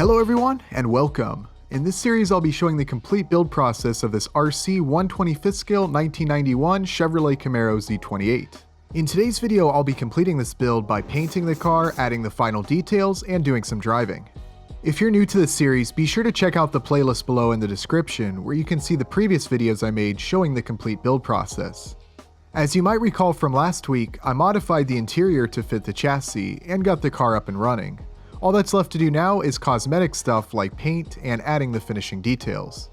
Hello everyone, and welcome. In this series I'll be showing the complete build process of this RC 125th scale 1991 Chevrolet Camaro Z28. In today's video I'll be completing this build by painting the car, adding the final details, and doing some driving. If you're new to this series, be sure to check out the playlist below in the description where you can see the previous videos I made showing the complete build process. As you might recall from last week, I modified the interior to fit the chassis and got the car up and running. All that's left to do now is cosmetic stuff like paint and adding the finishing details.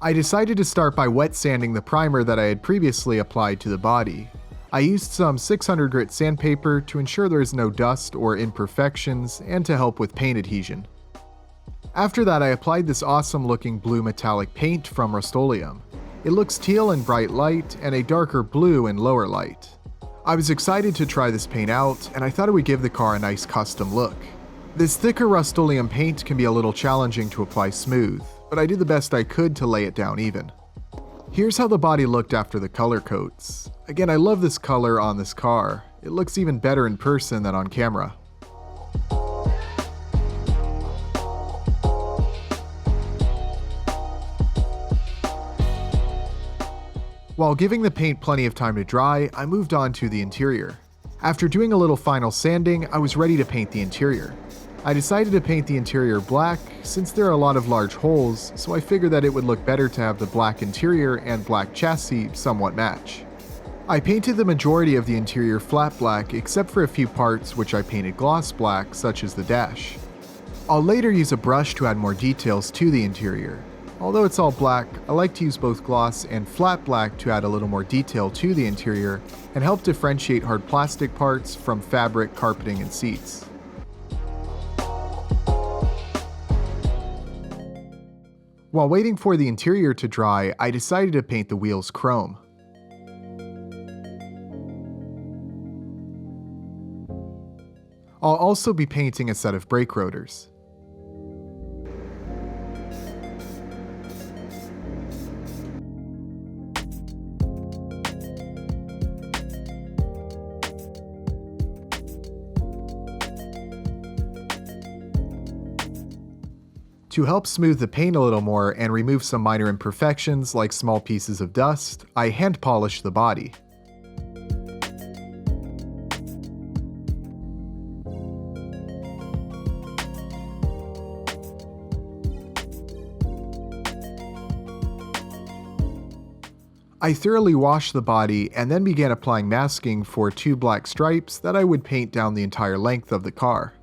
I decided to start by wet sanding the primer that I had previously applied to the body. I used some 600 grit sandpaper to ensure there is no dust or imperfections and to help with paint adhesion. After that, I applied this awesome looking blue metallic paint from Rust-Oleum. It looks teal in bright light and a darker blue in lower light. I was excited to try this paint out, and I thought it would give the car a nice custom look. This thicker Rust-Oleum paint can be a little challenging to apply smooth, but I did the best I could to lay it down even. Here's how the body looked after the color coats. Again, I love this color on this car. It looks even better in person than on camera. While giving the paint plenty of time to dry, I moved on to the interior. After doing a little final sanding, I was ready to paint the interior. I decided to paint the interior black since there are a lot of large holes, so I figured that it would look better to have the black interior and black chassis somewhat match. I painted the majority of the interior flat black except for a few parts which I painted gloss black, such as the dash. I'll later use a brush to add more details to the interior. Although it's all black, I like to use both gloss and flat black to add a little more detail to the interior and help differentiate hard plastic parts from fabric, carpeting, and seats. While waiting for the interior to dry, I decided to paint the wheels chrome. I'll also be painting a set of brake rotors. To help smooth the paint a little more and remove some minor imperfections like small pieces of dust, I hand polished the body. I thoroughly washed the body and then began applying masking for 2 black stripes that I would paint down the entire length of the car.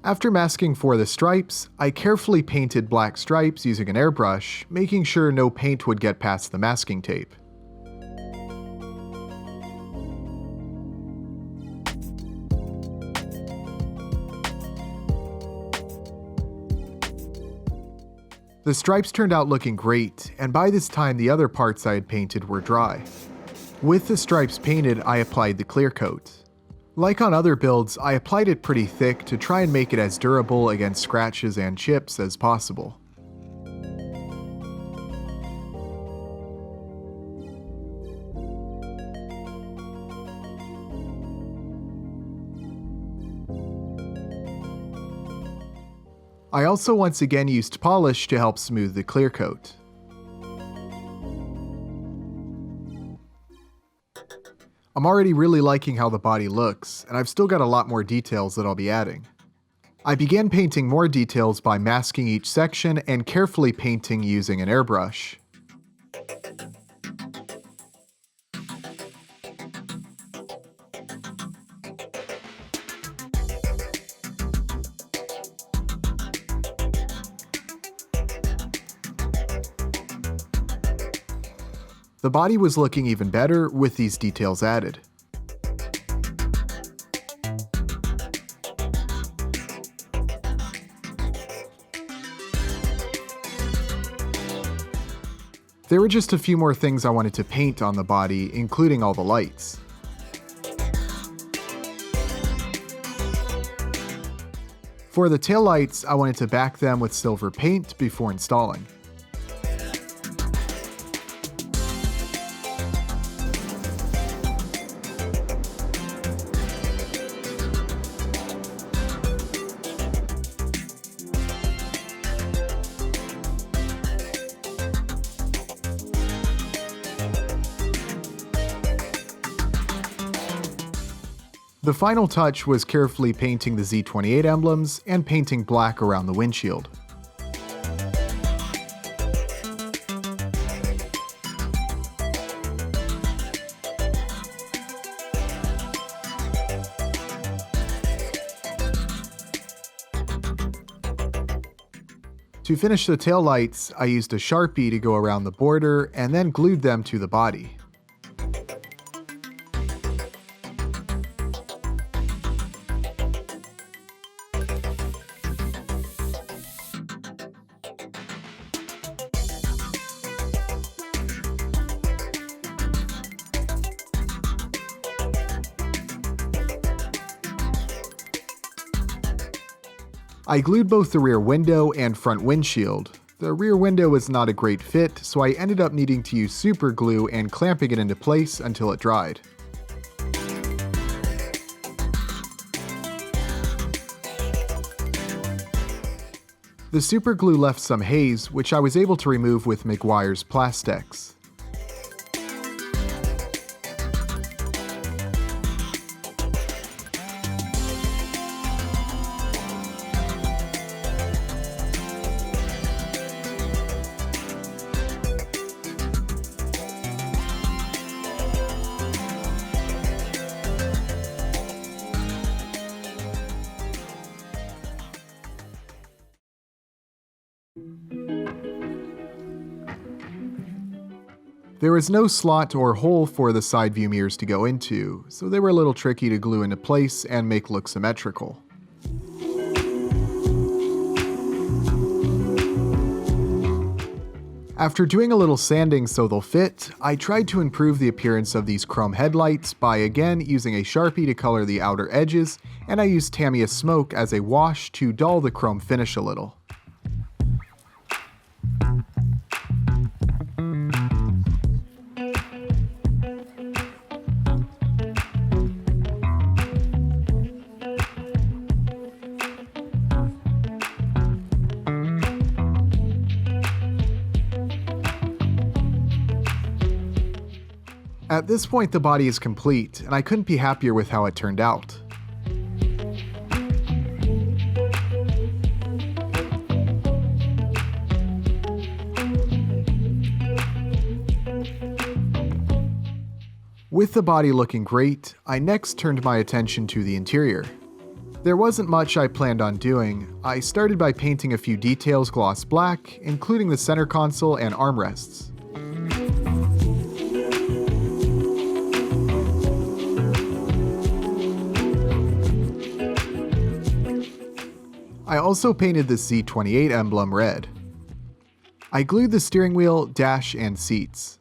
After masking for the stripes, I carefully painted black stripes using an airbrush, making sure no paint would get past the masking tape. The stripes turned out looking great, and by this time the other parts I had painted were dry. With the stripes painted, I applied the clear coat. Like on other builds, I applied it pretty thick to try and make it as durable against scratches and chips as possible. I also once again used polish to help smooth the clear coat. I'm already really liking how the body looks, and I've still got a lot more details that I'll be adding. I began painting more details by masking each section and carefully painting using an airbrush. The body was looking even better with these details added. There were just a few more things I wanted to paint on the body, including all the lights. For the taillights, I wanted to back them with silver paint before installing. The final touch was carefully painting the Z28 emblems and painting black around the windshield. To finish the taillights, I used a Sharpie to go around the border and then glued them to the body. I glued both the rear window and front windshield. The rear window was not a great fit, so I ended up needing to use super glue and clamping it into place until it dried. The super glue left some haze, which I was able to remove with Meguiar's Plastex. There was no slot or hole for the side view mirrors to go into, so they were a little tricky to glue into place and make look symmetrical. After doing a little sanding so they'll fit, I tried to improve the appearance of these chrome headlights by again using a Sharpie to color the outer edges, and I used Tamiya Smoke as a wash to dull the chrome finish a little. At this point the body is complete, and I couldn't be happier with how it turned out. With the body looking great, I next turned my attention to the interior. There wasn't much I planned on doing. I started by painting a few details gloss black, including the center console and armrests. I also painted the Z28 emblem red. I glued the steering wheel, dash, and seats.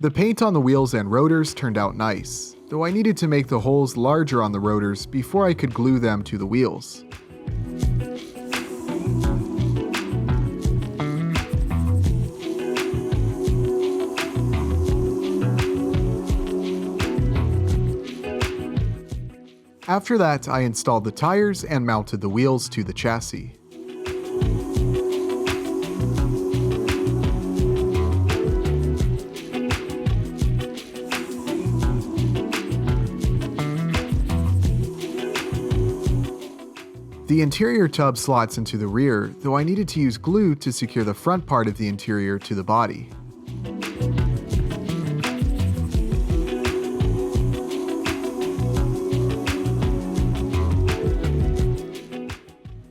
The paint on the wheels and rotors turned out nice, though I needed to make the holes larger on the rotors before I could glue them to the wheels. After that, I installed the tires and mounted the wheels to the chassis. The interior tub slots into the rear, though I needed to use glue to secure the front part of the interior to the body.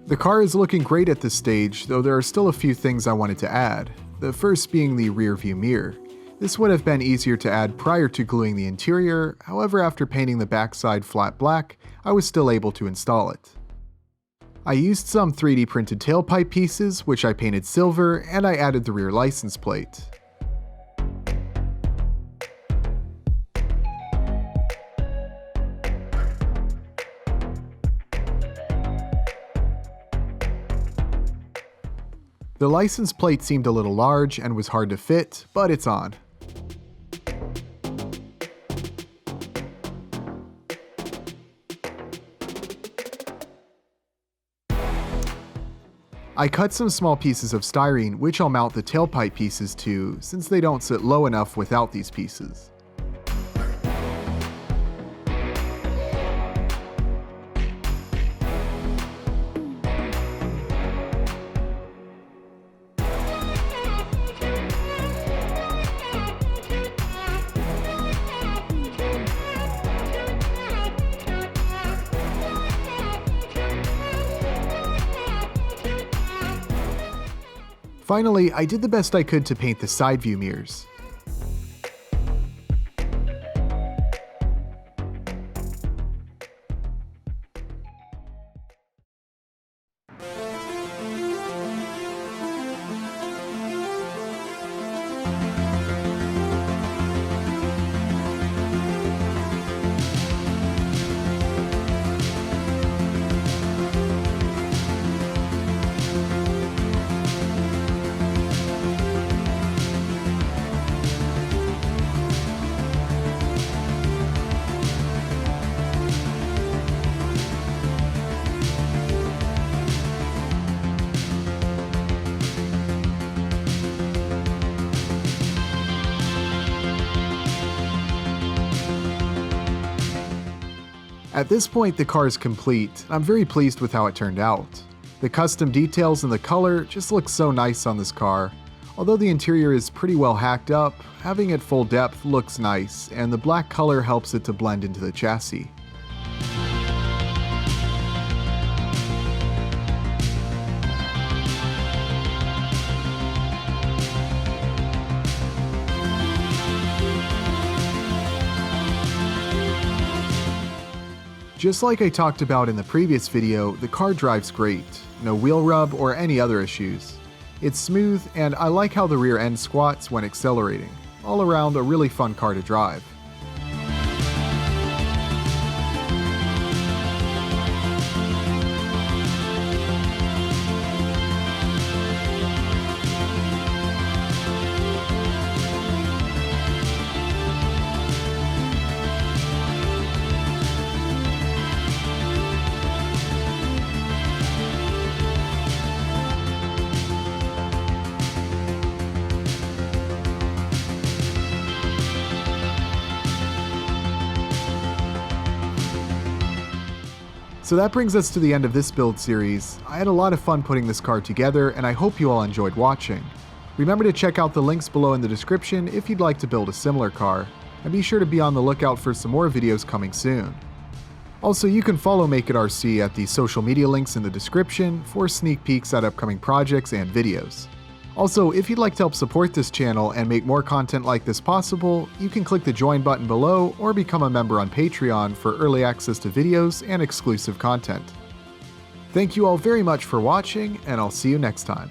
The car is looking great at this stage, though there are still a few things I wanted to add, the first being the rear view mirror. This would have been easier to add prior to gluing the interior, however after painting the backside flat black, I was still able to install it. I used some 3D printed tailpipe pieces, which I painted silver, and I added the rear license plate. The license plate seemed a little large and was hard to fit, but it's on. I cut some small pieces of styrene, which I'll mount the tailpipe pieces to, since they don't sit low enough without these pieces. Finally, I did the best I could to paint the side view mirrors. At this point, the car is complete. I'm very pleased with how it turned out. The custom details and the color just look so nice on this car. Although the interior is pretty well hacked up, having it full depth looks nice, and the black color helps it to blend into the chassis. Just like I talked about in the previous video, the car drives great, no wheel rub or any other issues. It's smooth, and I like how the rear end squats when accelerating. All around, a really fun car to drive. So that brings us to the end of this build series. I had a lot of fun putting this car together, and I hope you all enjoyed watching. Remember to check out the links below in the description if you'd like to build a similar car, and be sure to be on the lookout for some more videos coming soon. Also, you can follow Make It RC at the social media links in the description for sneak peeks at upcoming projects and videos. Also, if you'd like to help support this channel and make more content like this possible, you can click the join button below or become a member on Patreon for early access to videos and exclusive content. Thank you all very much for watching, and I'll see you next time.